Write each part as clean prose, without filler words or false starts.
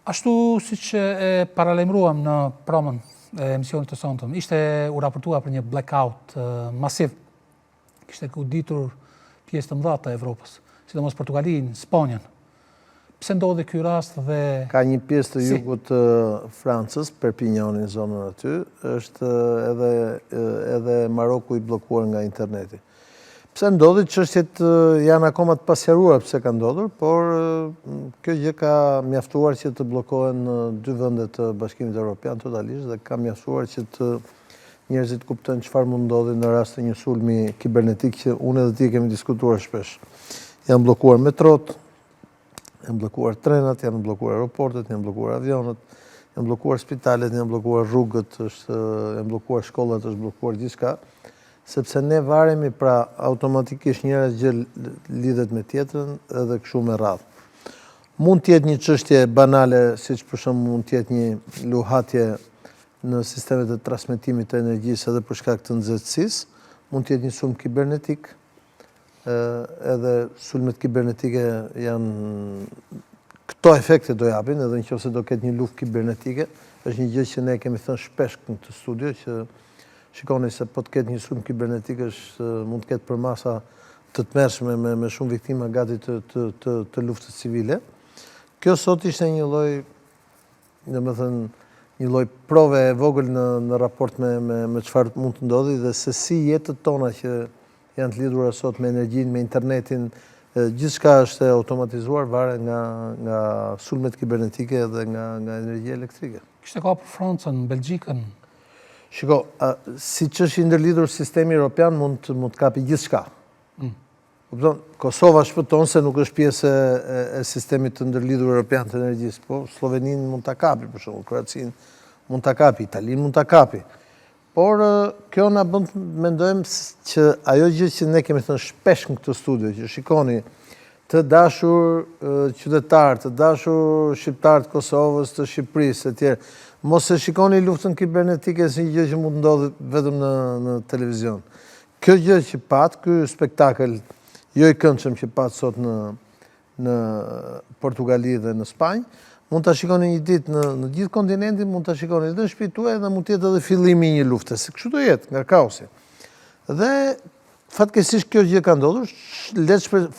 Ashtu si që e paralajmëruam në promën e emisionit të sonтëm, u raportua për një blackout masiv. Kishte goditur pjesë të mëdha të Evropës, sidomos Portugalinë, Spanjën. Pse ndodhi ky rast dhe ka një pjesë të jugut të Francës, Perpignan-in zonën aty, është edhe Maroku i bllokuar nga interneti. Pse ndodhi, çështjet janë akoma të pasqaruara pse ka ndodhur, por kjo gjë ka mjaftuar që të bllokohen 2 vende të Bashkimit Evropian totalisht dhe ka mjaftuar që të njerëzit kuptojnë çfarë mund ndodhi në rast të një sulmi kibernetik që unë edhe ti kemi diskutuar shpesh. Janë bllokuar metrot, janë bllokuar trenat, janë bllokuar aeroportet, janë bllokuar avionët, janë bllokuar spitalet, janë bllokuar rrugët, janë bllokuar shkollat, është bllokuar gjithçka. Sepse ne varemi pra automatikisht njëra gjë lidhet me tjetrën edhe kështu me radhë. Mund të jetë një çështje banale, siç për shembull mund të jetë një luhatje në sistemet e transmetimit të energjisë edhe për shkak të nxehtësisë, mund të jetë një sulm kibernetik, edhe sulmet kibernetike janë këto efekte do japin, edhe nëse do ketë një luftë kibernetike, është një gjë që ne kemi thënë shpesh në këtë studio që shikoni se po të ketë një sulm kibernetik mund të ketë për masa të tmerrshme me shumë viktima gati të luftës civile. Kjo sot ishte një lloj, domethënë, një lloj prove e vogël në raport me çfarë mund të ndodhi dhe se si jetët tona që janë të lidhura sot me energjinë, me internetin, gjithçka është automatizuar varet nga sulmet kibernetike dhe nga energjia elektrike. Kishte ka për Francën, Belgjikën. Shiko, siç është i ndërlidhur sistemi evropian mund të kapi gjithçka. Kupton? Kosova shpëton se nuk është pjesë e sistemit të ndërlidhur evropian të energjisë, po Sloveninë mund ta kapi për shembull, Kroacinë mund ta kapi, Italinë mund ta kapi. Por kjo na bën të mendojmë që ajo gjë që ne kemi thënë shpesh në këtë studio, që shikoni të dashur qytetarë, të dashur shqiptarë të Kosovës, të Shqipërisë etj. Mos e shikoni luftën kibernetike si një gjë që mund ndodhi vetëm në televizion. Kjo gjë që pat, ky spektakël jo i këndshëm që pat sot në Portugali dhe në Spanjë, mund ta shikoni një ditë në gjithë kontinentin, mund ta shikoni edhe në shtëpi tuaj dhe mund të jetë edhe fillimi i një lufte, se kështu do jetë nga kaosi. Dhe fatkeqësisht kjo gjë ka ndodhur,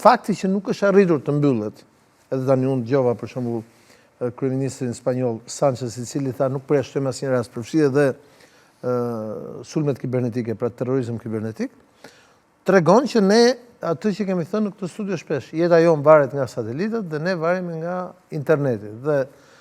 fakti që nuk është arritur të mbyllet. Edhe tani unë dëgjova për shembull kryeministrin spanjoll Sanchez, i cili tha nuk përjashtojmë asnjë rast, përfshi edhe sulmet kibernetike, pra terrorizëm kibernetik, tregon që ne atë që kemi thënë në këtë studio shpesh, jeta jonë varet nga satelitët dhe ne varemi nga interneti. Dhe